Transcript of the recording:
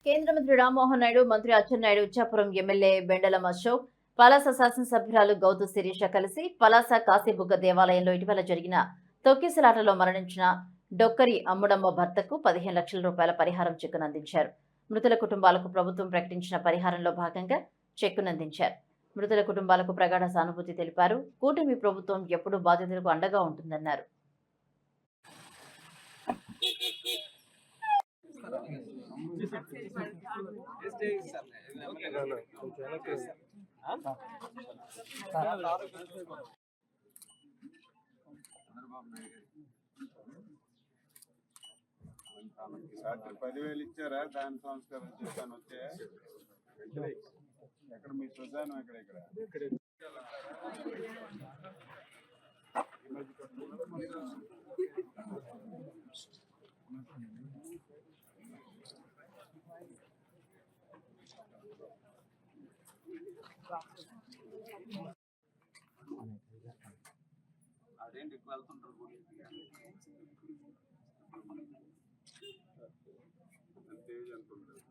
కేంద్ర మంత్రి రామ్మోహన్ నాయుడు, మంత్రి అచ్చెన్నాయుడు, ఇచ్చాపురం ఎమ్మెల్యే బెండలం అశోక్, పలాస శాసనసభ్యురాలు గౌతు శిరీష కలిసి పలాస కాశీబుగ్గ దేవాలయంలో ఇటీవల జరిగిన తొక్కిసలాటలో మరణించిన డొక్కరి అమ్ముడమ్మ భర్తకు 15 లక్షల రూపాయల పరిహారం చెక్కునందించారు. మృతుల కుటుంబాలకు ప్రభుత్వం ప్రకటించిన పరిహారంలో భాగంగా చెక్కునందించారు. మృతుల కుటుంబాలకు ప్రగాఢ సానుభూతి తెలిపారు. కూటమి ప్రభుత్వం ఎప్పుడూ బాధితులకు అండగా ఉంటుందన్నారు. రాత్రి 10,000 ఇచ్చారా? దాని సంస్కారం చేశాను. వచ్చే ఎక్కడ మీ శ్మశానం ఇక్కడ అదేంటి ఎక్కువ వెళ్తుంటారు అంతే అనుకుంటారు.